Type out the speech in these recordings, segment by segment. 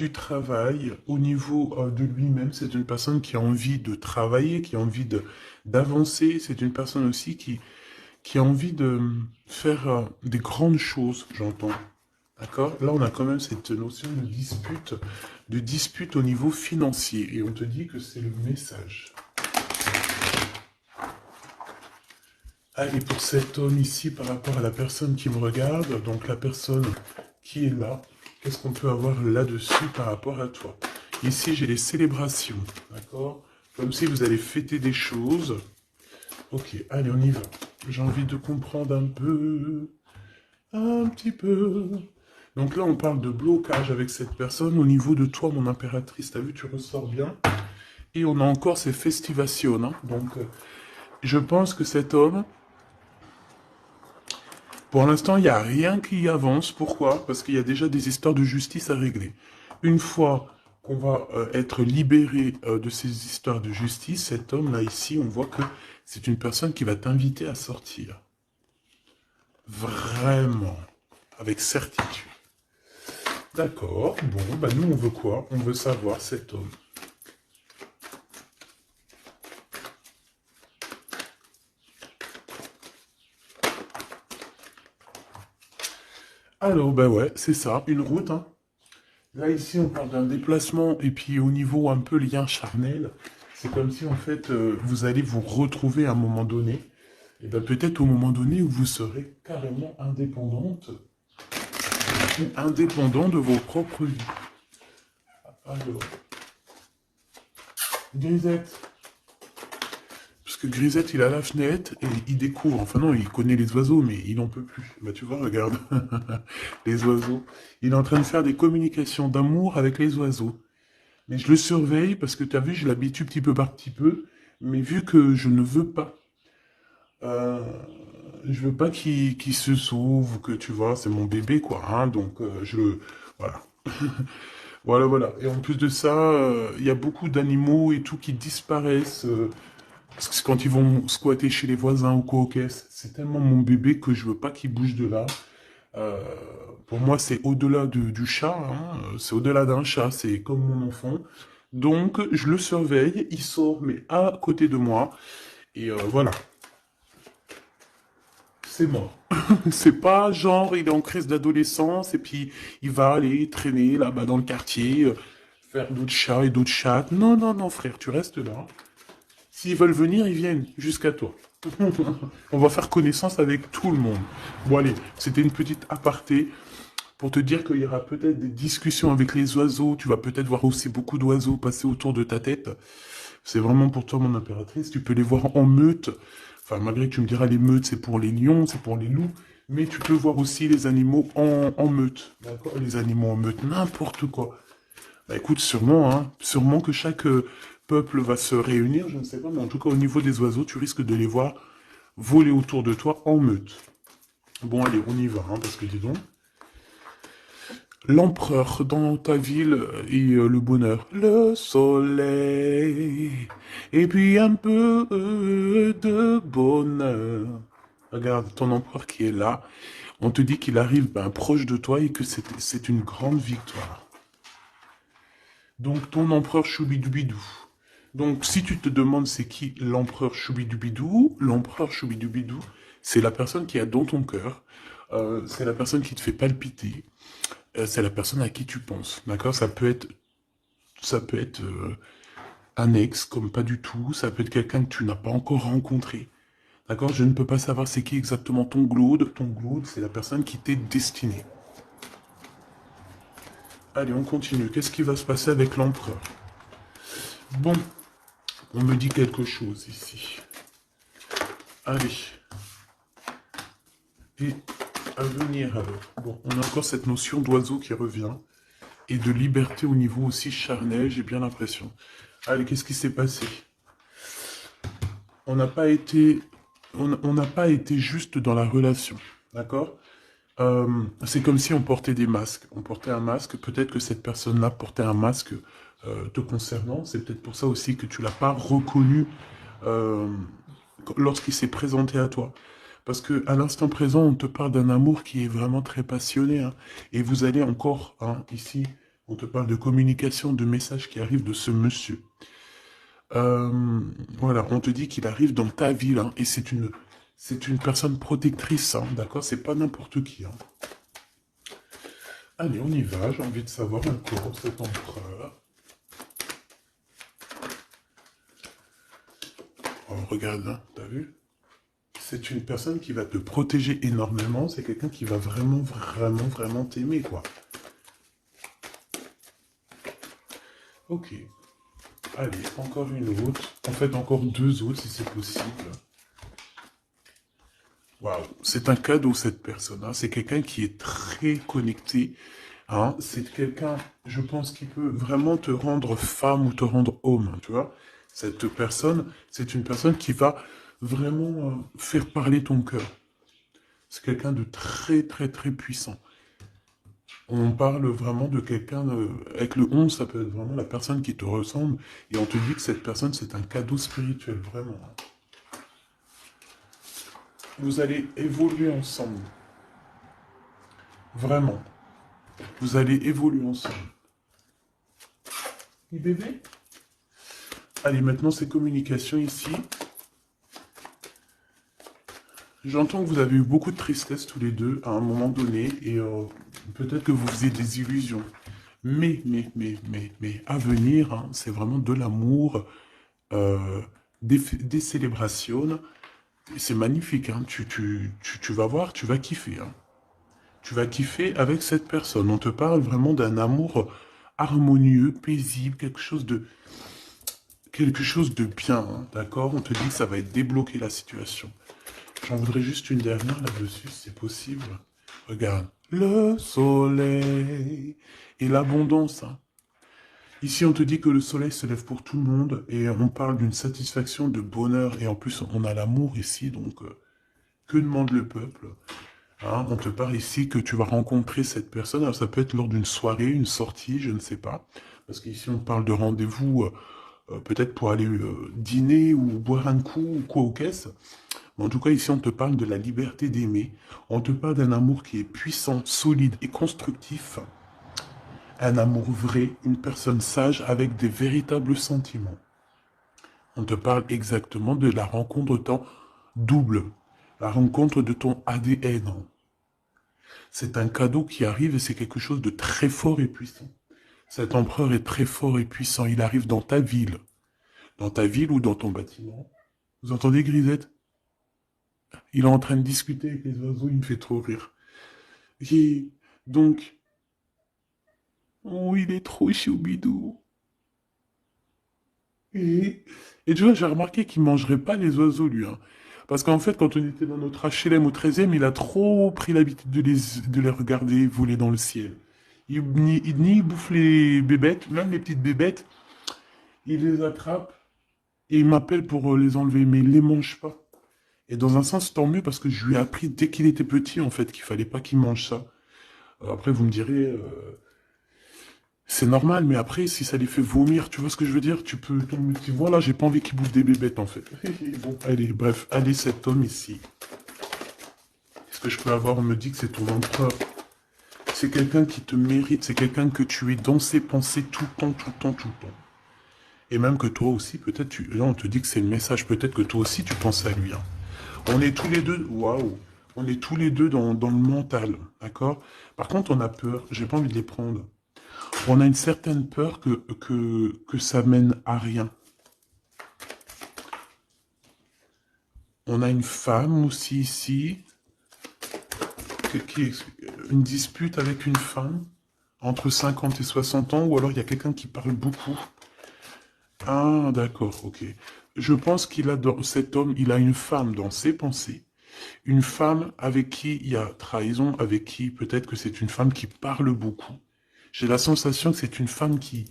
du travail au niveau de lui-même. C'est une personne qui a envie de travailler, qui a envie d'avancer. C'est une personne aussi qui a envie de faire des grandes choses, j'entends. D'accord? Là, on a quand même cette notion de dispute au niveau financier. Et on te dit que c'est le message. Allez, pour cet homme ici, par rapport à la personne qui me regarde, donc la personne qui est là, qu'est-ce qu'on peut avoir là-dessus par rapport à toi? Ici, j'ai les célébrations, d'accord? Comme si vous allez fêter des choses. Ok, allez, on y va. J'ai envie de comprendre un petit peu. Donc là, on parle de blocage avec cette personne au niveau de toi, mon impératrice. T'as vu, tu ressors bien. Et on a encore ces festivations, hein. Donc, je pense que cet homme, pour l'instant, il n'y a rien qui avance. Pourquoi? Parce qu'il y a déjà des histoires de justice à régler. Une fois qu'on va être libéré de ces histoires de justice, cet homme-là ici, on voit que c'est une personne qui va t'inviter à sortir. Vraiment. Avec certitude. D'accord. Bon, bah nous, on veut quoi? On veut savoir cet homme. Alors, bah ouais, c'est ça, une route, hein. Là, ici, on parle d'un déplacement, et puis au niveau un peu lien charnel, c'est comme si, en fait, vous allez vous retrouver à un moment donné, et bien peut-être au moment donné où vous serez carrément indépendante, ou indépendant de vos propres vies. Alors, Grisette. Parce que Grisette, il a la fenêtre, et il découvre, enfin non, il connaît les oiseaux, mais il n'en peut plus. Bah tu vois, regarde, les oiseaux. Il est en train de faire des communications d'amour avec les oiseaux. Mais je le surveille parce que tu as vu, je l'habitue petit peu par petit peu. Mais vu que je ne veux pas, euh, je veux pas qu'il se sauve ou que tu vois, c'est mon bébé quoi. Hein, donc voilà, voilà. Et en plus de ça, il y a beaucoup d'animaux et tout qui disparaissent parce que quand ils vont squatter chez les voisins ou quoi aux caisses. C'est tellement mon bébé que je veux pas qu'il bouge de là. Euh, pour moi, c'est au-delà du chat, hein, c'est au-delà d'un chat, c'est comme mon enfant. Donc, je le surveille, il sort, mais à côté de moi, et voilà, c'est mort. C'est pas genre, il est en crise d'adolescence, et puis il va aller traîner là-bas dans le quartier, faire d'autres chats et d'autres chattes. Non, non, non, frère, tu restes là. S'ils veulent venir, ils viennent jusqu'à toi. On va faire connaissance avec tout le monde. Bon, allez, c'était une petite aparté pour te dire qu'il y aura peut-être des discussions avec les oiseaux. Tu vas peut-être voir aussi beaucoup d'oiseaux passer autour de ta tête. C'est vraiment pour toi, mon impératrice. Tu peux les voir en meute. Enfin, malgré que tu me diras, les meutes, c'est pour les lions, c'est pour les loups. Mais tu peux voir aussi les animaux en meute. D'accord? Les animaux en meute, n'importe quoi. Bah écoute, sûrement, hein. Sûrement que chaque peuple va se réunir, je ne sais pas. Mais en tout cas, au niveau des oiseaux, tu risques de les voir voler autour de toi en meute. Bon, allez, on y va, hein, parce que dis donc. L'empereur dans ta ville et le bonheur. Le soleil. Et puis un peu de bonheur. Regarde ton empereur qui est là. On te dit qu'il arrive ben, proche de toi et que c'est une grande victoire. Donc ton empereur Choubidoubidou. Donc si tu te demandes c'est qui l'empereur Choubidoubidou, c'est la personne qui est dans ton cœur. C'est la personne qui te fait palpiter. C'est la personne à qui tu penses, d'accord? Ça peut être un ex, comme pas du tout. Ça peut être quelqu'un que tu n'as pas encore rencontré, d'accord? Je ne peux pas savoir c'est qui exactement ton glaude. Ton glaude, c'est la personne qui t'est destinée. Allez, on continue. Qu'est-ce qui va se passer avec l'empereur? Bon, on me dit quelque chose ici. Allez. Et à venir alors. Bon, on a encore cette notion d'oiseau qui revient. Et de liberté au niveau aussi charnel, j'ai bien l'impression. Allez, qu'est-ce qui s'est passé? On n'a pas été, on n'a pas été juste dans la relation, d'accord? C'est comme si on portait des masques. On portait un masque, peut-être que cette personne-là portait un masque te concernant. C'est peut-être pour ça aussi que tu l'as pas reconnu euh, lorsqu'il s'est présenté à toi. Parce que à l'instant présent, on te parle d'un amour qui est vraiment très passionné, hein. Et vous allez encore, hein, ici, On te parle de communication, de messages qui arrivent de ce monsieur. Voilà, on te dit qu'il arrive dans ta ville, hein, et c'est une personne protectrice, hein, d'accord? C'est pas n'importe qui, hein. Allez, on y va, j'ai envie de savoir encore cet empereur. Oh, regarde, hein, t'as vu? C'est une personne qui va te protéger énormément, c'est quelqu'un qui va vraiment, vraiment, vraiment t'aimer, quoi. Ok. Allez, encore une autre. En fait, encore deux autres, si c'est possible. Waouh, c'est un cadeau, cette personne, hein. C'est quelqu'un qui est très connecté, hein. C'est quelqu'un, je pense, qui peut vraiment te rendre femme ou te rendre homme, tu vois. Cette personne, c'est une personne qui va vraiment faire parler ton cœur. C'est quelqu'un de très, très, très puissant. On parle vraiment de quelqu'un, avec le 11, ça peut être vraiment la personne qui te ressemble, et on te dit que cette personne, c'est un cadeau spirituel, vraiment. Vous allez évoluer ensemble. Vraiment. Vous allez évoluer ensemble. Et bébé? Allez, maintenant, c'est communication ici. J'entends que vous avez eu beaucoup de tristesse tous les deux à un moment donné, et peut-être que vous faisiez des illusions. Mais, à venir, hein, c'est vraiment de l'amour, euh, des célébrations. C'est magnifique, hein. Tu vas voir, tu vas kiffer, hein. Tu vas kiffer avec cette personne. On te parle vraiment d'un amour harmonieux, paisible, quelque chose de bien, hein, d'accord? On te dit que ça va être débloquer la situation. J'en voudrais juste une dernière là-dessus, si c'est possible. Regarde. Le soleil et l'abondance, hein. Ici, on te dit que le soleil se lève pour tout le monde et on parle d'une satisfaction, de bonheur et en plus, on a l'amour ici, donc que demande le peuple? Hein, on te parle ici que tu vas rencontrer cette personne. Alors, ça peut être lors d'une soirée, une sortie, je ne sais pas. Parce qu'ici, on parle de rendez-vous, peut-être pour aller dîner ou boire un coup ou quoi aux caisses. Mais en tout cas, ici, on te parle de la liberté d'aimer. On te parle d'un amour qui est puissant, solide et constructif. Un amour vrai, une personne sage avec des véritables sentiments. On te parle exactement de la rencontre de ton double, la rencontre de ton ADN. C'est un cadeau qui arrive et c'est quelque chose de très fort et puissant. Cet empereur est très fort et puissant. Il arrive dans ta ville. Dans ta ville ou dans ton bâtiment. Vous entendez, Grisette? Il est en train de discuter avec les oiseaux, il me fait trop rire. Et donc, oh, il est trop choubidou. Et tu vois, j'ai remarqué qu'il mangerait pas les oiseaux, lui, hein. Parce qu'en fait, quand on était dans notre HLM au 13e, il a trop pris l'habitude de les regarder voler dans le ciel. Il bouffe les bébêtes, même les petites bébêtes, il les attrape et il m'appelle pour les enlever, mais il les mange pas. Et dans un sens, tant mieux parce que je lui ai appris dès qu'il était petit, en fait, qu'il fallait pas qu'il mange ça. Après, vous me direz, c'est normal, mais après, si ça les fait vomir, tu vois ce que je veux dire? Tu peux, tu vois, là, j'ai pas envie qu'il bouffe des bébêtes, en fait. Bon, allez, bref, allez, cet homme ici. Est-ce que je peux avoir, on me dit que c'est ton empereur. C'est quelqu'un qui te mérite, c'est quelqu'un que tu es dans ses pensées tout le temps, tout le temps, tout le temps. Et même que toi aussi, peut-être, là, on te dit que c'est le message, peut-être que toi aussi, tu penses à lui, hein. On est tous les deux, waouh, on est tous les deux dans le mental, d'accord? Par contre, on a peur, j'ai pas envie de les prendre. On a une certaine peur que ça mène à rien. On a une femme aussi ici, une dispute avec une femme, entre 50 et 60 ans, ou alors il y a quelqu'un qui parle beaucoup. Ah, d'accord, ok. Je pense cet homme, il a une femme dans ses pensées. Une femme avec qui il y a trahison, avec qui peut-être que c'est une femme qui parle beaucoup. J'ai la sensation que c'est une femme qui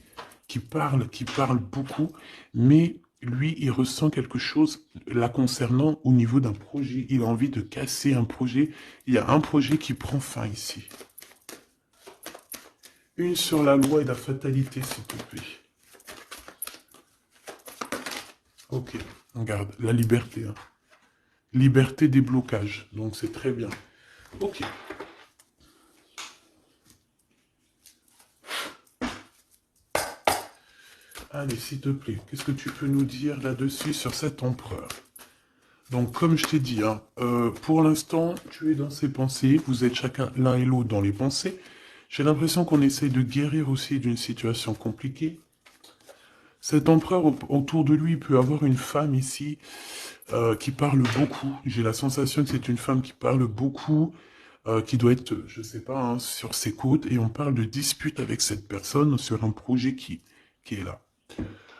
parle beaucoup, mais lui, il ressent quelque chose la concernant au niveau d'un projet. Il a envie de casser un projet. Il y a un projet qui prend fin ici. Une sur la loi et la fatalité, s'il te plaît. Ok, regarde, la liberté, hein. Liberté des blocages, donc c'est très bien. Ok. Allez, s'il te plaît, qu'est-ce que tu peux nous dire là-dessus sur cet empereur? Donc, comme je t'ai dit, hein, pour l'instant, tu es dans ses pensées, vous êtes chacun l'un et l'autre dans les pensées. J'ai l'impression qu'on essaye de guérir aussi d'une situation compliquée. Cet empereur, autour de lui, il peut avoir une femme ici qui parle beaucoup. J'ai la sensation que c'est une femme qui parle beaucoup, qui doit être, je sais pas, hein, sur ses côtes, et on parle de dispute avec cette personne sur un projet qui est là.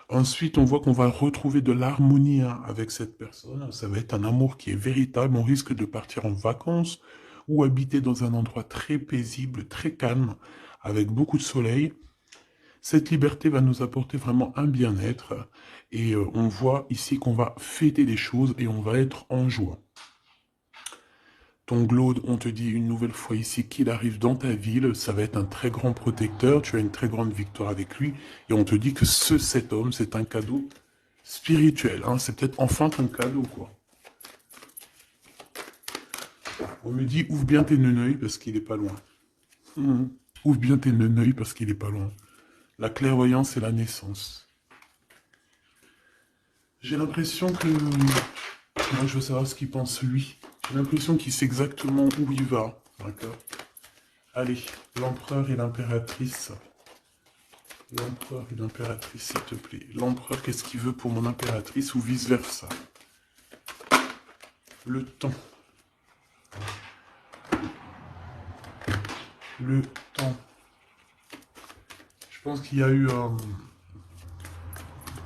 Ensuite, on voit qu'on va retrouver de l'harmonie hein, avec cette personne. Ça va être un amour qui est véritable. On risque de partir en vacances ou habiter dans un endroit très paisible, très calme, avec beaucoup de soleil. Cette liberté va nous apporter vraiment un bien-être. Et on voit ici qu'on va fêter les choses et on va être en joie. Ton Glaude, on te dit une nouvelle fois ici qu'il arrive dans ta ville, ça va être un très grand protecteur, tu as une très grande victoire avec lui, et on te dit que cet homme, c'est un cadeau spirituel, hein, c'est peut-être enfin ton cadeau, quoi. On me dit, ouvre bien tes neneuils parce qu'il est pas loin. Ouvre bien tes neneuils parce qu'il est pas loin. La clairvoyance et la naissance. J'ai l'impression que... Moi, je veux savoir ce qu'il pense lui. J'ai l'impression qu'il sait exactement où il va, d'accord? Allez, l'empereur et l'impératrice. L'empereur et l'impératrice, s'il te plaît. L'empereur, qu'est-ce qu'il veut pour mon impératrice ou vice-versa? Le temps. Le temps. Je pense qu'il y a eu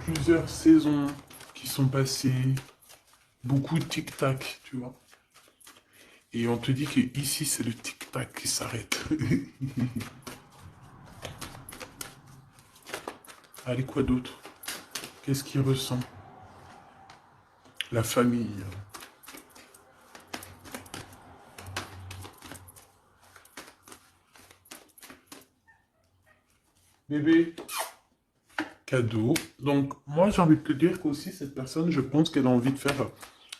plusieurs saisons qui sont passées. Beaucoup de tic-tac, tu vois. Et on te dit que ici, c'est le tic-tac qui s'arrête. Allez, quoi d'autre? Qu'est-ce qu'il ressent? La famille. Bébé, cadeau. Donc, moi, j'ai envie de te dire qu'aussi, cette personne, je pense qu'elle a envie de faire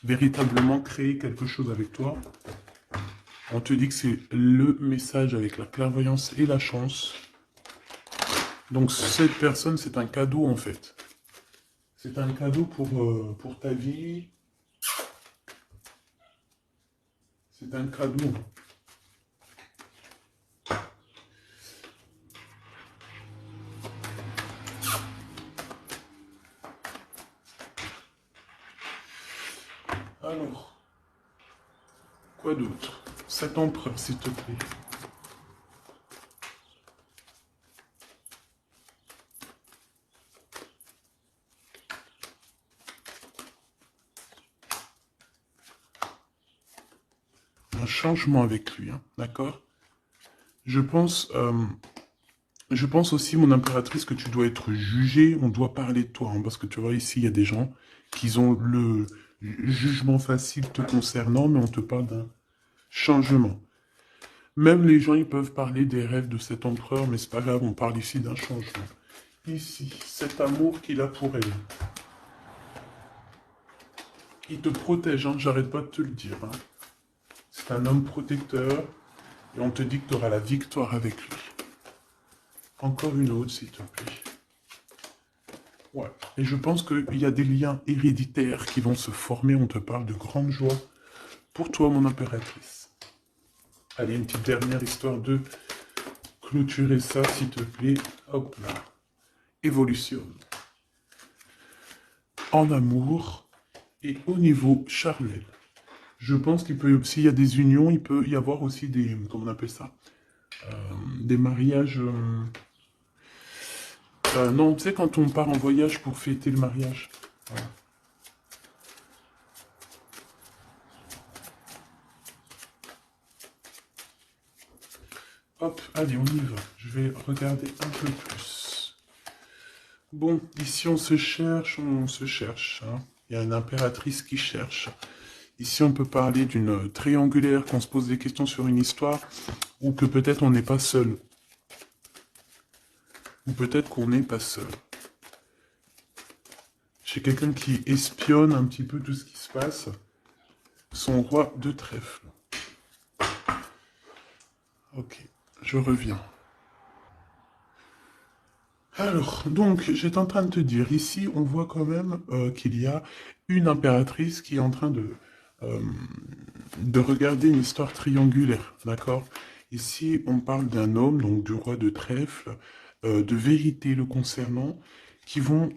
véritablement créer quelque chose avec toi. On te dit que c'est le message avec la clairvoyance et la chance. Donc, cette personne, c'est un cadeau, en fait. C'est un cadeau pour ta vie. C'est un cadeau. Alors, quoi d'autre? Cet empereur, s'il te plaît. Un changement avec lui, hein, d'accord? Je pense, je pense aussi, mon impératrice, que tu dois être jugée, on doit parler de toi, hein, parce que tu vois, ici, il y a des gens qui ont le jugement facile te concernant, mais on te parle d'un changement. Même les gens, ils peuvent parler des rêves de cet empereur, mais c'est pas grave, on parle ici d'un changement. Ici, cet amour qu'il a pour elle. Il te protège, hein, j'arrête pas de te le dire. Hein. C'est un homme protecteur, et on te dit que tu auras la victoire avec lui. Encore une autre, s'il te plaît. Ouais. Et je pense qu'il y a des liens héréditaires qui vont se former. On te parle de grande joie pour toi, mon impératrice. Allez, une petite dernière histoire de clôturer ça, s'il te plaît. Hop là. Évolution. En amour et au niveau charnel. Je pense qu'il peut, s'il y a des unions, il peut y avoir aussi des, comment on appelle ça, des mariages. Non, tu sais, quand on part en voyage pour fêter le mariage. Voilà. Hop, allez, on y va. Je vais regarder un peu plus. Bon, ici on se cherche, on se cherche. Hein. Il y a une impératrice qui cherche. Ici on peut parler d'une triangulaire, qu'on se pose des questions sur une histoire, ou que peut-être on n'est pas seul. Ou peut-être qu'on n'est pas seul. J'ai quelqu'un qui espionne un petit peu tout ce qui se passe. Son roi de trèfle. Ok, je reviens. Alors, donc, j'étais en train de te dire, ici, on voit quand même qu'il y a une impératrice qui est en train euh, de regarder une histoire triangulaire, d'accord? Ici, on parle d'un homme, donc du roi de trèfle, de vérité le concernant, qui vont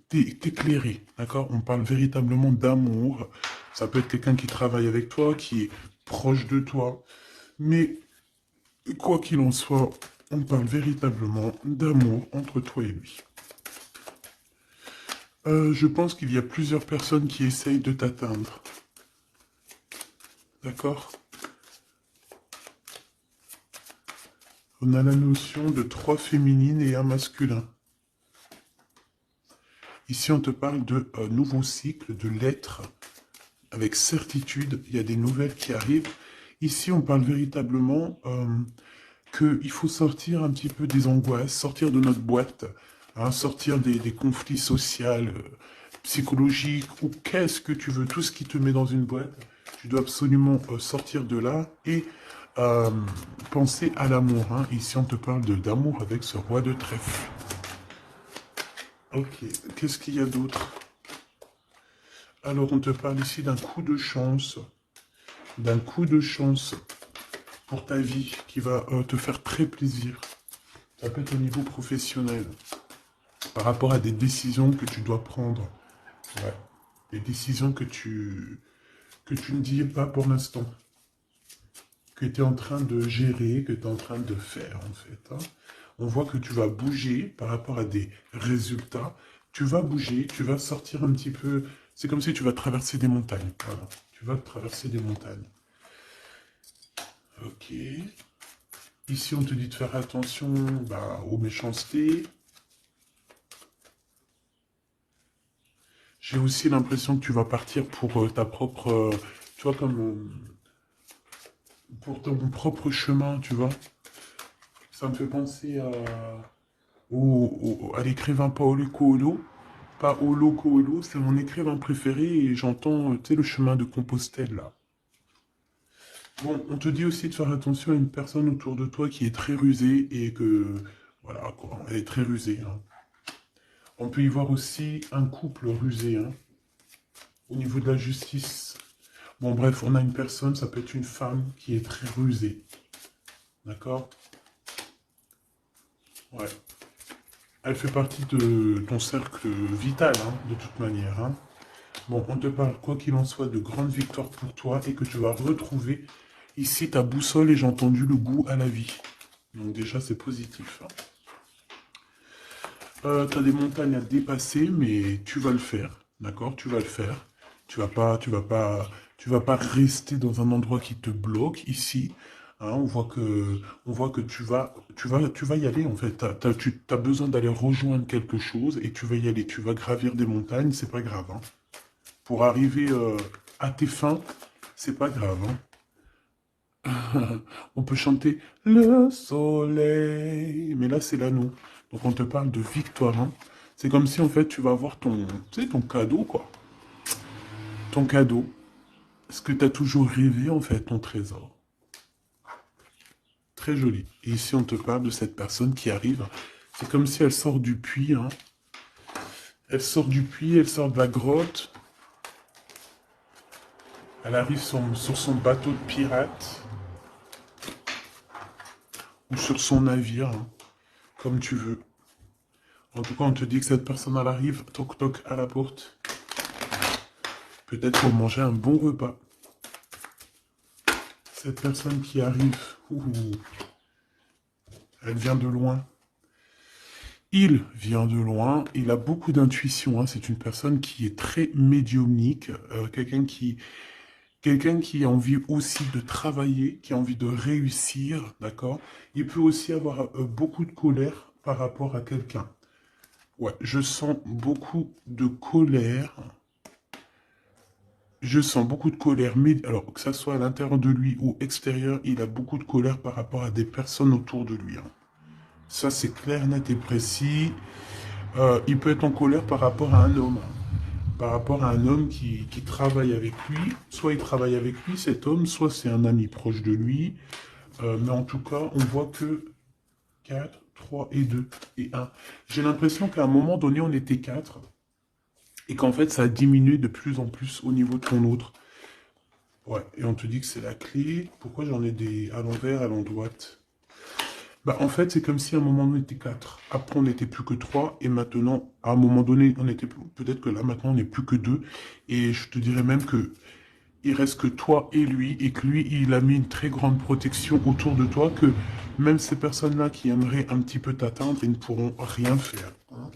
t'éclairer, d'accord? On parle véritablement d'amour. Ça peut être quelqu'un qui travaille avec toi, qui est proche de toi, mais quoi qu'il en soit, on parle véritablement d'amour entre toi et lui. Je pense qu'il y a plusieurs personnes qui essayent de t'atteindre. D'accord? On a la notion de trois féminines et un masculin. Ici, on te parle de nouveau cycle, de l'être, avec certitude. Il y a des nouvelles qui arrivent. Ici, on parle véritablement qu'il faut sortir un petit peu des angoisses, sortir de notre boîte, hein, sortir des conflits sociaux, psychologiques, ou qu'est-ce que tu veux, tout ce qui te met dans une boîte. Tu dois absolument sortir de là et euh, penser à l'amour. Hein. Ici, on te parle d'amour avec ce roi de trèfle. Ok, qu'est-ce qu'il y a d'autre? Alors, on te parle ici d'un coup de chance pour ta vie qui va te faire très plaisir. Ça peut être au niveau professionnel, par rapport à des décisions que tu dois prendre. Ouais. Des décisions que tu ne dis pas pour l'instant, que tu es en train de gérer, que tu es en train de faire en fait. Hein. On voit que tu vas bouger par rapport à des résultats. Tu vas bouger, tu vas sortir un petit peu. C'est comme si tu vas traverser des montagnes. Voilà. Tu vas traverser des montagnes. Ok. Ici, on te dit de faire attention aux méchancetés. J'ai aussi l'impression que tu vas partir pour ta propre... tu vois, comme... pour ton propre chemin, tu vois. Ça me fait penser à l'écrivain Paolo Coelho. Paolo Coelho, c'est mon écrivain préféré et j'entends, tu sais, le chemin de Compostelle, là. Bon, on te dit aussi de faire attention à une personne autour de toi qui est très rusée et que... Voilà, quoi, elle est très rusée. Hein. On peut y voir aussi un couple rusé, hein, au niveau de la justice. Bon, bref, on a une personne, ça peut être une femme qui est très rusée. D'accord? Ouais. Elle fait partie de ton cercle vital, hein, de toute manière. Hein. Bon, on te parle, quoi qu'il en soit, de grandes victoires pour toi et que tu vas retrouver ici ta boussole et j'ai entendu le goût à la vie. Donc déjà, c'est positif. Hein. Tu as des montagnes à dépasser, mais tu vas le faire. D'accord? Tu vas le faire. Tu vas pas rester dans un endroit qui te bloque ici. Hein, on voit que tu vas y aller en fait. Tu as besoin d'aller rejoindre quelque chose et tu vas y aller. Tu vas gravir des montagnes, c'est pas grave. Hein. Pour arriver à tes fins, c'est pas grave. Hein. On peut chanter le soleil, mais là c'est l'anneau. Donc on te parle de victoire. Hein. C'est comme si en fait tu vas avoir ton, tu sais, ton cadeau quoi. Ton cadeau. Ce que tu as toujours rêvé en fait, ton trésor. Très joli. Et ici on te parle de cette personne qui arrive. C'est comme si elle sort du puits. Hein. Elle sort du puits, elle sort de la grotte. Elle arrive sur son bateau de pirate. Ou sur son navire. Hein, comme tu veux. En tout cas, on te dit que cette personne, elle arrive, toc toc, à la porte. Peut-être pour manger un bon repas. Cette personne qui arrive, elle vient de loin. Il vient de loin, il a beaucoup d'intuition. Hein. C'est une personne qui est très médiumnique, quelqu'un qui a envie aussi de travailler, qui a envie de réussir, d'accord? Il peut aussi avoir beaucoup de colère par rapport à quelqu'un. Ouais, je sens beaucoup de colère. Je sens beaucoup de colère, mais alors que ça soit à l'intérieur de lui ou extérieur, il a beaucoup de colère par rapport à des personnes autour de lui. Hein. Ça, c'est clair, net et précis. Il peut être en colère par rapport à un homme. Par rapport à un homme qui travaille avec lui. Soit il travaille avec lui, cet homme, soit c'est un ami proche de lui. Mais en tout cas, on voit que 4, 3 et 2 et 1. J'ai l'impression qu'à un moment donné, on était 4 et qu'en fait, ça a diminué de plus en plus au niveau de ton autre. Ouais, et on te dit que c'est la clé. Pourquoi j'en ai des à l'envers, à l'endroit? Bah, en fait, c'est comme si à un moment on était 4. Après, on n'était plus que 3. Et maintenant, à un moment donné, on était peut-être que là, maintenant, on n'est plus que 2. Et je te dirais même que il reste que toi et lui. Et que lui, il a mis une très grande protection autour de toi. Que même ces personnes-là qui aimeraient un petit peu t'atteindre, ils ne pourront rien faire. Hein.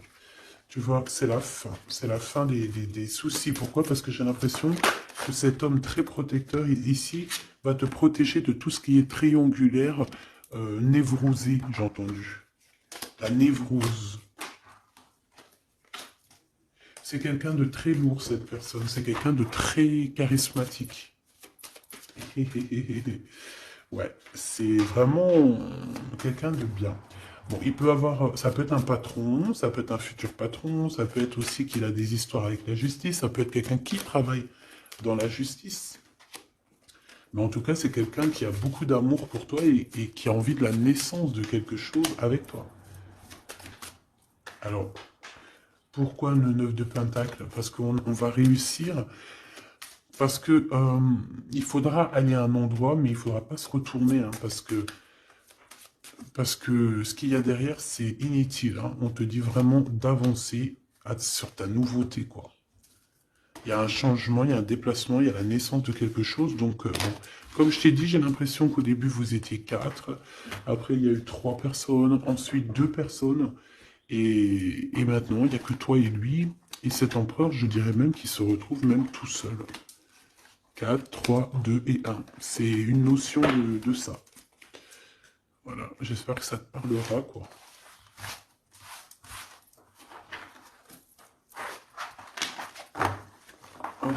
Tu vois, c'est la fin. C'est la fin des soucis. Pourquoi? Parce que j'ai l'impression que cet homme très protecteur ici va te protéger de tout ce qui est triangulaire, névrosé, j'ai entendu. La névrose. C'est quelqu'un de très lourd, cette personne. C'est quelqu'un de très charismatique. Ouais, c'est vraiment quelqu'un de bien. Bon, il peut avoir, ça peut être un patron, ça peut être un futur patron, ça peut être aussi qu'il a des histoires avec la justice, ça peut être quelqu'un qui travaille dans la justice. Mais en tout cas, c'est quelqu'un qui a beaucoup d'amour pour toi et qui a envie de la naissance de quelque chose avec toi. Alors, pourquoi le 9 de Pentacle? Parce qu'on va réussir, parce que il faudra aller à un endroit, mais il ne faudra pas se retourner, hein, parce que ce qu'il y a derrière, c'est inutile. Hein. On te dit vraiment d'avancer sur ta nouveauté, quoi. Il y a un changement, il y a un déplacement, il y a la naissance de quelque chose. Donc, bon. Comme je t'ai dit, j'ai l'impression qu'au début, vous étiez 4. Après, il y a eu 3 personnes. Ensuite, 2 personnes. Et maintenant, il n'y a que toi et lui. Et cet empereur, je dirais même qu'il se retrouve même tout seul. 4, 3, 2 et 1. C'est une notion de ça. Voilà, j'espère que ça te parlera, quoi. Hop.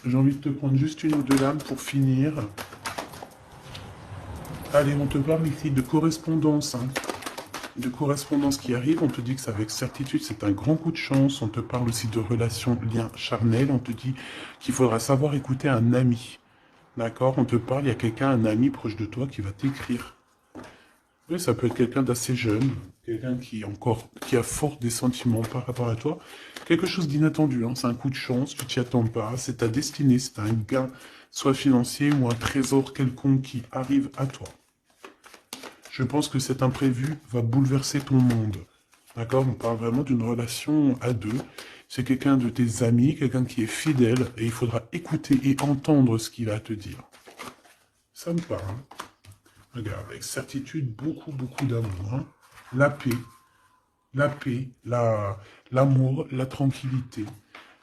J'ai envie de te prendre juste une ou deux lames pour finir. Allez, on te parle ici de correspondance. Hein. De correspondance qui arrive, on te dit que c'est avec certitude, c'est un grand coup de chance. On te parle aussi de relations, liens charnels. On te dit qu'il faudra savoir écouter un ami. D'accord? On te parle, il y a quelqu'un, un ami proche de toi qui va t'écrire. Oui, ça peut être quelqu'un d'assez jeune, quelqu'un qui a fort des sentiments par rapport à toi. Quelque chose d'inattendu, hein. C'est un coup de chance, tu t'y attends pas, c'est ta destinée, c'est un gain, soit financier ou un trésor quelconque qui arrive à toi. Je pense que cet imprévu va bouleverser ton monde. D'accord? On parle vraiment d'une relation à deux. C'est quelqu'un de tes amis, quelqu'un qui est fidèle, et il faudra écouter et entendre ce qu'il a à te dire. Ça me parle. Regarde, avec certitude, beaucoup, beaucoup d'amour. Hein. La paix, l'amour, la tranquillité,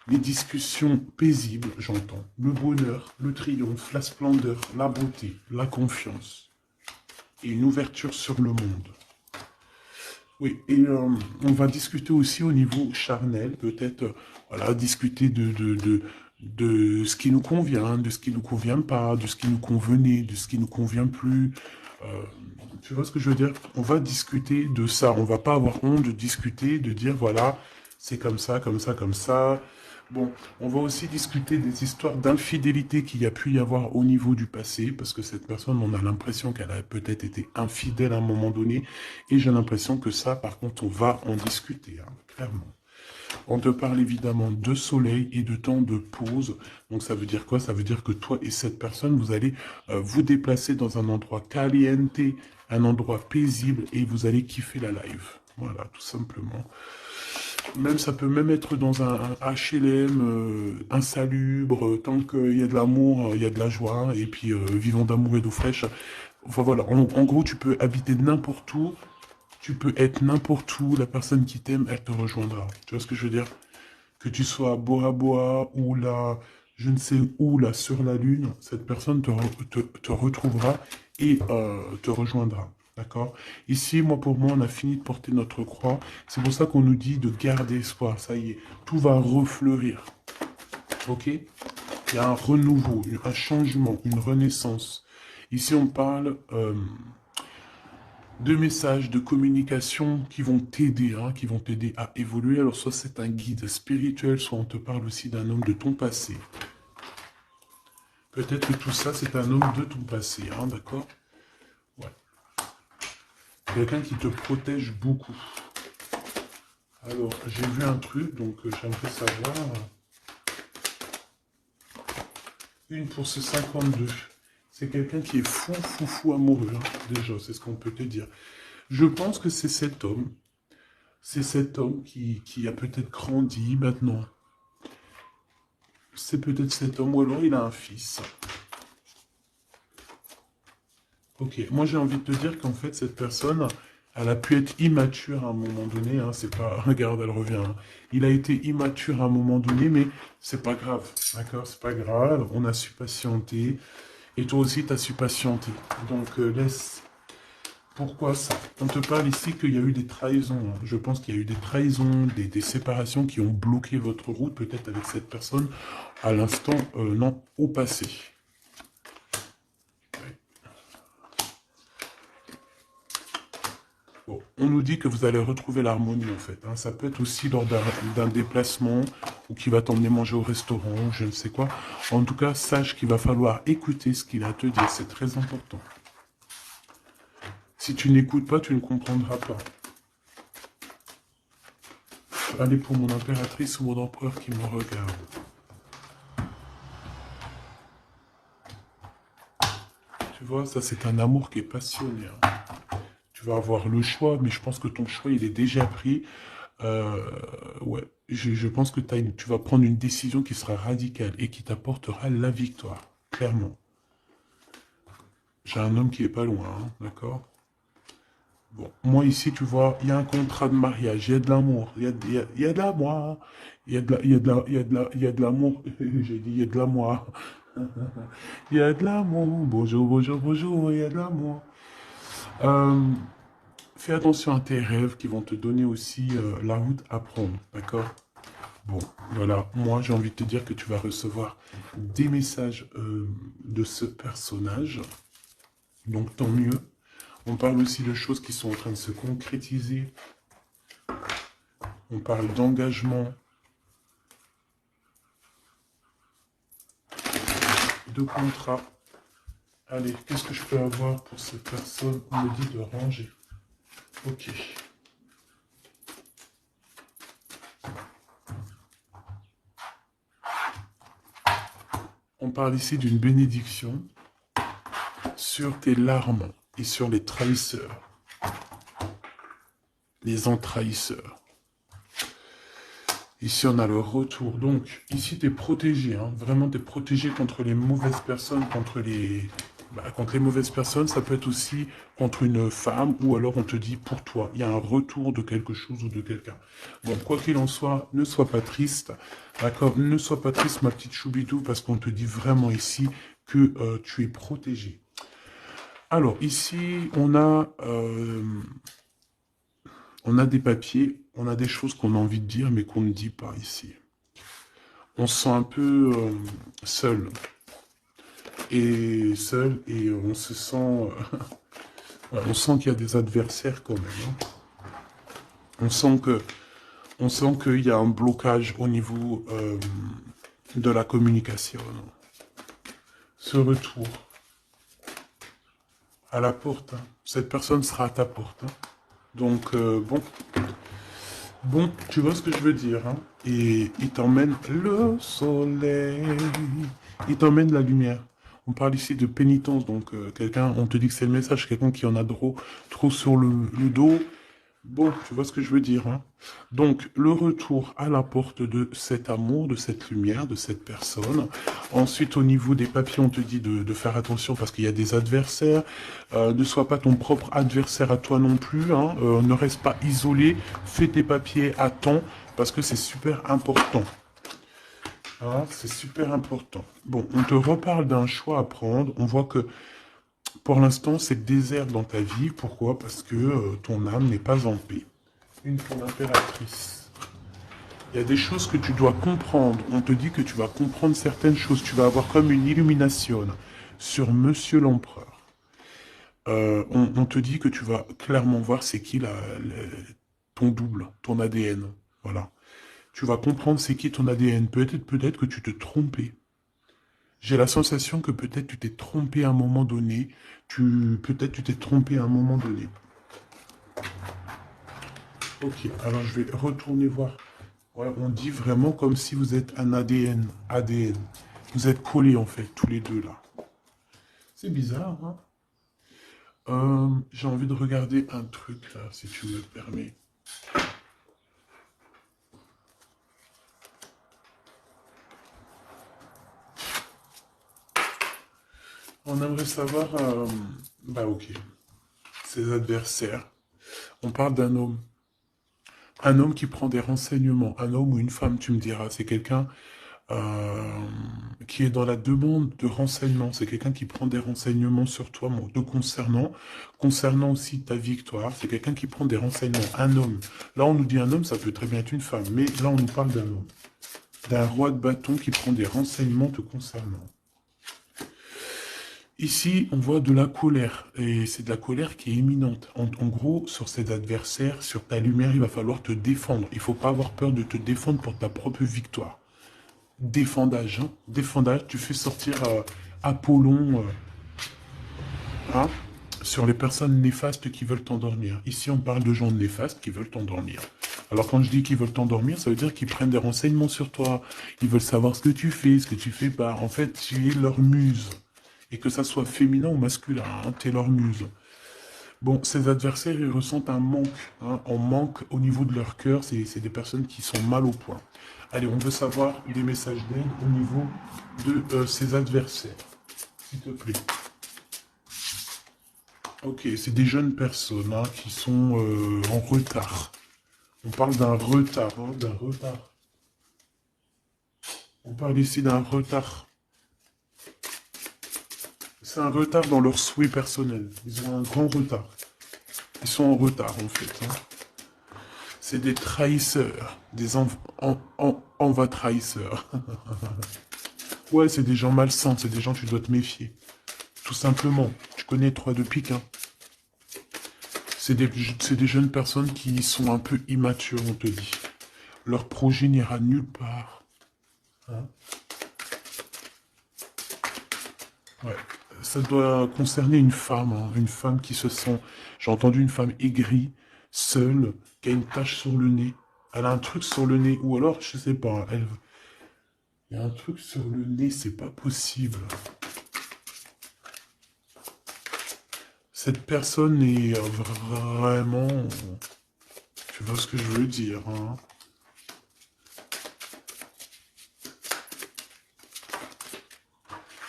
les discussions paisibles, j'entends. Le bonheur, le triomphe, la splendeur, la beauté, la confiance. Et une ouverture sur le monde. Oui, et on va discuter aussi au niveau charnel, peut-être, voilà, discuter de ce qui nous convient, de ce qui nous convient pas, de ce qui nous convenait, de ce qui nous convient plus. Euh, Tu vois ce que je veux dire? On va discuter de ça. On va pas avoir honte de discuter, de dire voilà, c'est comme ça, comme ça, comme ça. Bon, on va aussi discuter des histoires d'infidélité qu'il y a pu y avoir au niveau du passé, parce que cette personne, on a l'impression qu'elle a peut-être été infidèle à un moment donné, et j'ai l'impression que ça, par contre, on va en discuter, hein, clairement. On te parle évidemment de soleil et de temps de pause. Donc ça veut dire quoi? Ça veut dire que toi et cette personne, vous allez vous déplacer dans un endroit caliente, un endroit paisible, et vous allez kiffer la live. Voilà, tout simplement. Même ça peut même être dans un HLM insalubre, tant qu'il y a de l'amour, il y a de la joie, et puis vivons d'amour et d'eau fraîche. Enfin voilà, en gros, tu peux habiter n'importe où, tu peux être n'importe où, la personne qui t'aime, elle te rejoindra. Tu vois ce que je veux dire? Que tu sois à Bora Bora ou là, je ne sais où, là, sur la Lune, cette personne te retrouvera et te rejoindra. D'accord? Ici, moi, pour moi, on a fini de porter notre croix. C'est pour ça qu'on nous dit de garder espoir. Ça y est, tout va refleurir. Ok? Il y a un renouveau, un changement, une renaissance. Ici, on parle Deux messages de communication qui vont t'aider, hein, qui vont t'aider à évoluer. Alors, soit c'est un guide spirituel, soit on te parle aussi d'un homme de ton passé. Peut-être que tout ça, c'est un homme de ton passé, hein, d'accord? Ouais. Quelqu'un qui te protège beaucoup. Alors, j'ai vu un truc, donc j'aimerais savoir. Une pour ce 52. C'est quelqu'un qui est fou, fou, fou amoureux, hein, déjà, c'est ce qu'on peut te dire. Je pense que c'est cet homme. C'est cet homme qui a peut-être grandi maintenant. C'est peut-être cet homme, ou alors il a un fils. Ok, moi j'ai envie de te dire qu'en fait, cette personne, elle a pu être immature à un moment donné, hein, c'est pas... Regarde, elle revient. Hein. Il a été immature à un moment donné, mais c'est pas grave, d'accord? C'est pas grave, on a su patienter, et toi aussi, tu as su patienter. Donc, laisse... Pourquoi ça? On te parle ici qu'il y a eu des trahisons. Hein. Je pense qu'il y a eu des trahisons, des séparations qui ont bloqué votre route, peut-être avec cette personne, à l'instant, non, au passé. Bon, on nous dit que vous allez retrouver l'harmonie en fait. Hein. Ça peut être aussi lors d'un déplacement ou qui va t'emmener manger au restaurant, ou je ne sais quoi. En tout cas, sache qu'il va falloir écouter ce qu'il a à te dire. C'est très important. Si tu n'écoutes pas, tu ne comprendras pas. Allez pour mon impératrice ou mon empereur qui me regarde. Tu vois, ça c'est un amour qui est passionné. Hein. Tu vas avoir le choix, mais je pense que ton choix il est déjà pris. Ouais, je pense que tu vas prendre une décision qui sera radicale et qui t'apportera la victoire, clairement. J'ai un homme qui est pas loin, hein, d'accord? Bon, moi ici, tu vois, il y a un contrat de mariage, il y a de l'amour, il y a de l'amour, il y a de l'amour, j'ai dit il y a de l'amour, il y a de l'amour, bonjour, bonjour, bonjour, il y a de l'amour. Euh, Fais attention à tes rêves qui vont te donner aussi la route à prendre, d'accord? Bon, voilà, moi j'ai envie de te dire que tu vas recevoir des messages de ce personnage, donc tant mieux. On parle aussi de choses qui sont en train de se concrétiser. On parle d'engagement, de contrat. Allez, qu'est-ce que je peux avoir pour cette personne? On me dit de ranger. Ok. On parle ici d'une bénédiction sur tes larmes et sur les trahisseurs, les entrahisseurs. Ici, on a le retour. Donc, ici, tu es protégé. Hein. Vraiment, tu es protégé contre les mauvaises personnes, contre les mauvaises personnes. Ça peut être aussi contre une femme ou alors on te dit pour toi. Il y a un retour de quelque chose ou de quelqu'un. Bon, quoi qu'il en soit, ne sois pas triste. D'accord? Ne sois pas triste, ma petite Choubidou, parce qu'on te dit vraiment ici que tu es protégé. Alors, ici, on a des papiers, on a des choses qu'on a envie de dire, mais qu'on ne dit pas ici. On se sent un peu seul. Et on se sent... on sent qu'il y a des adversaires quand même. Hein. On sent qu'il y a un blocage au niveau de la communication. Ce retour à la porte. Hein. Cette personne sera à ta porte. Hein. Donc, bon, tu vois ce que je veux dire. Hein? Et il t'emmène le soleil. Il t'emmène la lumière. On parle ici de pénitence. Donc, quelqu'un, on te dit que c'est le message. Quelqu'un qui en a trop sur le dos. Bon, tu vois ce que je veux dire. Hein? Donc, le retour à la porte de cet amour, de cette lumière, de cette personne. Ensuite, au niveau des papiers, on te dit de faire attention parce qu'il y a des adversaires. Ne sois pas ton propre adversaire à toi non plus. Hein. Ne reste pas isolé. Fais tes papiers à temps parce que c'est super important. Ah, c'est super important. Bon, on te reparle d'un choix à prendre. On voit que pour l'instant, c'est désert dans ta vie. Pourquoi? Parce que ton âme n'est pas en paix. Une pour l'impératrice. Il y a des choses que tu dois comprendre. On te dit que tu vas comprendre certaines choses. Tu vas avoir comme une illumination sur Monsieur l'Empereur. On te dit que tu vas clairement voir c'est qui ton double, ton ADN. Voilà. Tu vas comprendre c'est qui ton ADN. Peut-être que tu te trompais. J'ai la sensation que peut-être tu t'es trompé à un moment donné. Peut-être tu t'es trompé à un moment donné. Ok, alors je vais retourner voir. Ouais, on dit vraiment comme si vous êtes un ADN. ADN. Vous êtes collés en fait, tous les deux là. C'est bizarre, hein? J'ai envie de regarder un truc là, si tu me permets. On aimerait savoir, bah ok, ses adversaires. On parle d'un homme. Un homme qui prend des renseignements. Un homme ou une femme, tu me diras. C'est quelqu'un euh, qui est dans la demande de renseignements. C'est quelqu'un qui prend des renseignements sur toi, te concernant aussi ta victoire. C'est quelqu'un qui prend des renseignements. Un homme. Là, on nous dit un homme, ça peut très bien être une femme. Mais là, on nous parle d'un homme. D'un roi de bâton qui prend des renseignements te concernant. Ici, on voit de la colère, et c'est de la colère qui est imminente. En gros, sur ses adversaires, sur ta lumière, il va falloir te défendre. Il ne faut pas avoir peur de te défendre pour ta propre victoire. Défendage, hein. Défendage, tu fais sortir Apollon hein, sur les personnes néfastes qui veulent t'endormir. Ici, on parle de gens néfastes qui veulent t'endormir. Alors quand je dis qu'ils veulent t'endormir, ça veut dire qu'ils prennent des renseignements sur toi. Ils veulent savoir ce que tu fais, ce que tu fais pas. En fait, tu es leur muse. Et que ça soit féminin ou masculin, hein, tu es leur muse. Bon, ces adversaires, ils ressentent un manque. Hein, un manque au niveau de leur cœur. C'est des personnes qui sont mal au point. Allez, on veut savoir des messages d'aide au niveau de ces adversaires. S'il te plaît. Ok, c'est des jeunes personnes hein, qui sont en retard. On parle d'un retard, hein, d'un retard. On parle ici d'un retard. C'est un retard dans leurs souhaits personnels. Ils ont un grand retard. Ils sont en retard, en fait. Hein. C'est des trahisseurs. Des enva trahisseurs. Ouais, c'est des gens malsains. C'est des gens tu dois te méfier. Tout simplement. Tu connais 3 de pique, hein. C'est des jeunes personnes qui sont un peu immatures, on te dit. Leur projet n'ira nulle part. Hein. Ouais. Ça doit concerner une femme, hein, une femme qui se sent... J'ai entendu une femme aigrie, seule, qui a une tache sur le nez. Elle a un truc sur le nez, ou alors, je sais pas, il y a un truc sur le nez, c'est pas possible. Cette personne est vraiment... Tu vois ce que je veux dire, hein?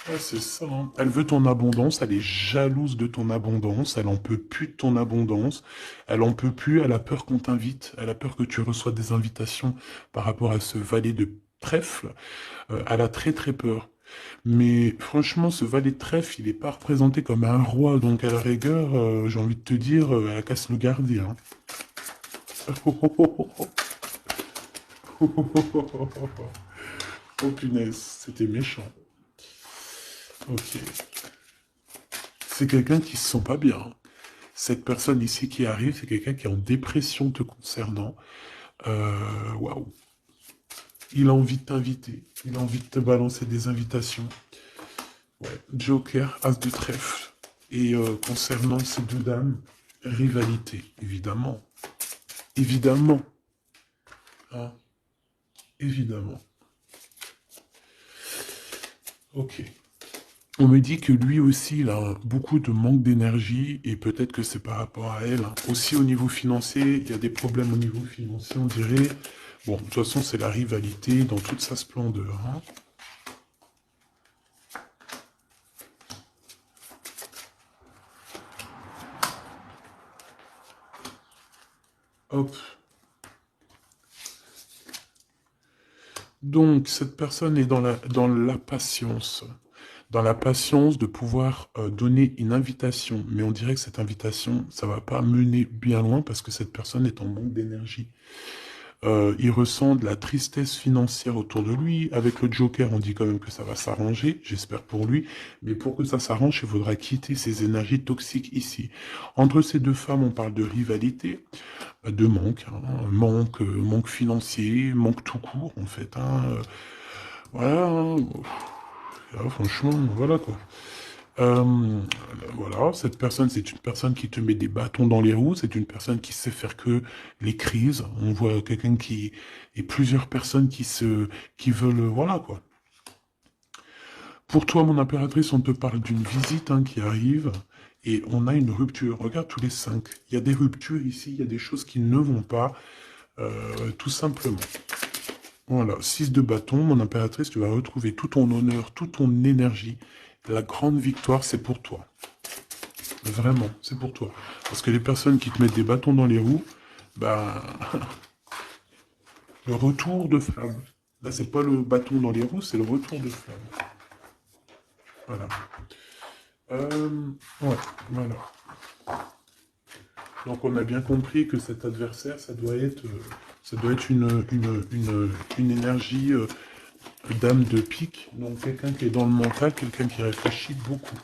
Ouais, c'est ça. Hein. Elle veut ton abondance, elle est jalouse de ton abondance, elle en peut plus de ton abondance, elle en peut plus, elle a peur qu'on t'invite, elle a peur que tu reçois des invitations par rapport à ce valet de trèfle. Elle a très très peur. Mais franchement, ce valet de trèfle, il n'est pas représenté comme un roi, donc à la rigueur, j'ai envie de te dire, elle casse le gardien. Oh punaise, c'était méchant. Ok. C'est quelqu'un qui se sent pas bien. Cette personne ici qui arrive, c'est quelqu'un qui est en dépression te concernant. Waouh. Il a envie de t'inviter. Il a envie de te balancer des invitations. Ouais. Joker, as de trèfle. Et concernant ces deux dames, rivalité, évidemment. Évidemment. Hein, évidemment. Ok. On me dit que lui aussi, il a beaucoup de manque d'énergie et peut-être que c'est par rapport à elle. Hein. Aussi au niveau financier, il y a des problèmes au niveau financier, on dirait. Bon, de toute façon, c'est la rivalité dans toute sa splendeur. Hein. Hop. Donc, cette personne est dans la patience. Dans la patience de pouvoir donner une invitation. Mais on dirait que cette invitation, ça va pas mener bien loin parce que cette personne est en manque d'énergie. Il ressent de la tristesse financière autour de lui. Avec le Joker, on dit quand même que ça va s'arranger, j'espère pour lui. Mais pour que ça s'arrange, il faudra quitter ces énergies toxiques ici. Entre ces deux femmes, on parle de rivalité, de manque, hein, manque financier, manque tout court, en fait. Hein. Voilà, hein. Ah, franchement, voilà quoi. Euh, voilà, cette personne, c'est une personne qui te met des bâtons dans les roues, c'est une personne qui sait faire que les crises. On voit quelqu'un qui... et plusieurs personnes qui veulent... voilà, quoi. Pour toi, mon impératrice, on te parle d'une visite hein, qui arrive, et on a une rupture. Regarde tous les 5. Il y a des ruptures ici, il y a des choses qui ne vont pas, tout simplement. Voilà, 6 de bâton, mon impératrice, tu vas retrouver tout ton honneur, toute ton énergie. La grande victoire, c'est pour toi. Vraiment, c'est pour toi. Parce que les personnes qui te mettent des bâtons dans les roues, ben, le retour de flamme. Là, c'est pas le bâton dans les roues, c'est le retour de flamme. Voilà. Ouais, voilà. Donc, on a bien compris que cet adversaire, ça doit être une énergie dame de pique. Donc, quelqu'un qui est dans le mental, quelqu'un qui réfléchit beaucoup.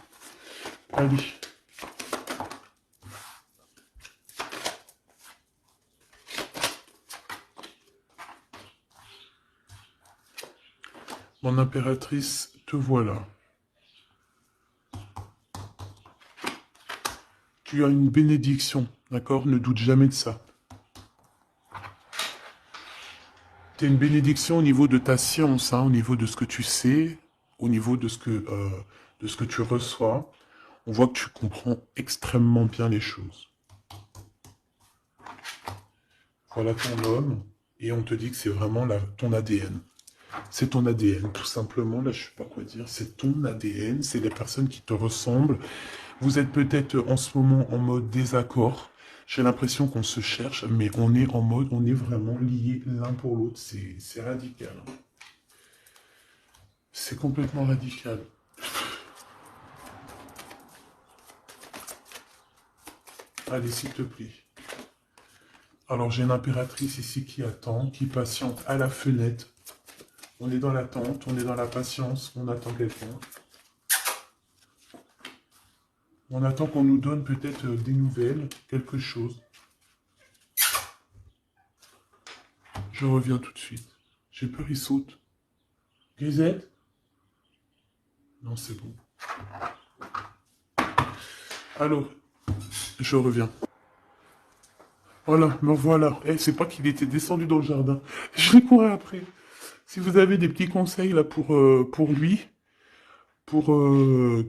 Allez. Mon impératrice, te voilà. Tu as une bénédiction, d'accord? Ne doute jamais de ça. Tu as une bénédiction au niveau de ta science, hein, au niveau de ce que tu sais, au niveau de ce que tu reçois. On voit que tu comprends extrêmement bien les choses. Voilà ton homme, et on te dit que c'est vraiment ton ADN. C'est ton ADN, tout simplement. Là, je ne sais pas quoi dire. C'est ton ADN, c'est les personnes qui te ressemblent. Vous êtes peut-être en ce moment en mode désaccord. J'ai l'impression qu'on se cherche, mais on est en mode, on est vraiment liés l'un pour l'autre. C'est radical. C'est complètement radical. Allez, s'il te plaît. Alors, j'ai une impératrice ici qui attend, qui patiente à la fenêtre. On est dans l'attente, on est dans la patience, on attend quelqu'un. On attend qu'on nous donne peut-être des nouvelles, quelque chose. Je reviens tout de suite. J'ai peur, il saute. Grisette? Non, c'est bon. Alors, je reviens. Voilà, me revoilà. Eh, c'est pas qu'il était descendu dans le jardin. Je l'ai couru après. Si vous avez des petits conseils là pour lui,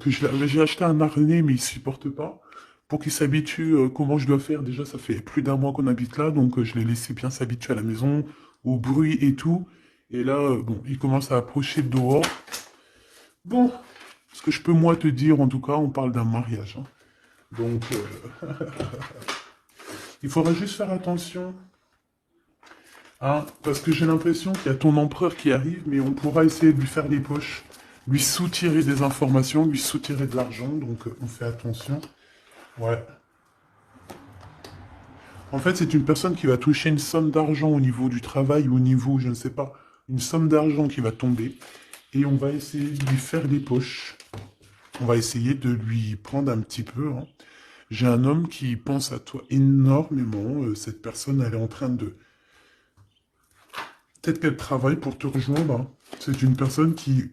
j'ai acheté un harnais mais il supporte pas, pour qu'il s'habitue comment je dois faire. Déjà, ça fait plus d'un mois qu'on habite là, donc je l'ai laissé bien s'habituer à la maison, au bruit et tout. Et là, bon, il commence à approcher de dehors. Bon, ce que je peux moi te dire, en tout cas, on parle d'un mariage. Hein. Donc, il faudra juste faire attention. Hein, parce que j'ai l'impression qu'il y a ton empereur qui arrive, mais on pourra essayer de lui faire les poches, lui soutirer des informations, lui soutirer de l'argent, donc on fait attention. Ouais. En fait, c'est une personne qui va toucher une somme d'argent au niveau du travail, ou au niveau, je ne sais pas, une somme d'argent qui va tomber, et on va essayer de lui faire les poches. On va essayer de lui prendre un petit peu. Hein. J'ai un homme qui pense à toi énormément. Cette personne, elle est en train de... Peut-être qu'elle travaille pour te rejoindre. Hein. C'est une personne qui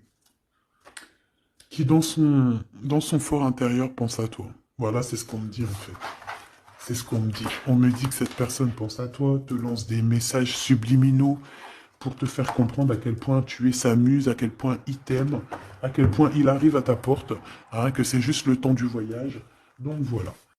dans son fort intérieur pense à toi. Voilà, c'est ce qu'on me dit en fait. C'est ce qu'on me dit. On me dit que cette personne pense à toi, te lance des messages subliminaux pour te faire comprendre à quel point tu es sa muse, à quel point il t'aime, à quel point il arrive à ta porte, hein, que c'est juste le temps du voyage. Donc voilà.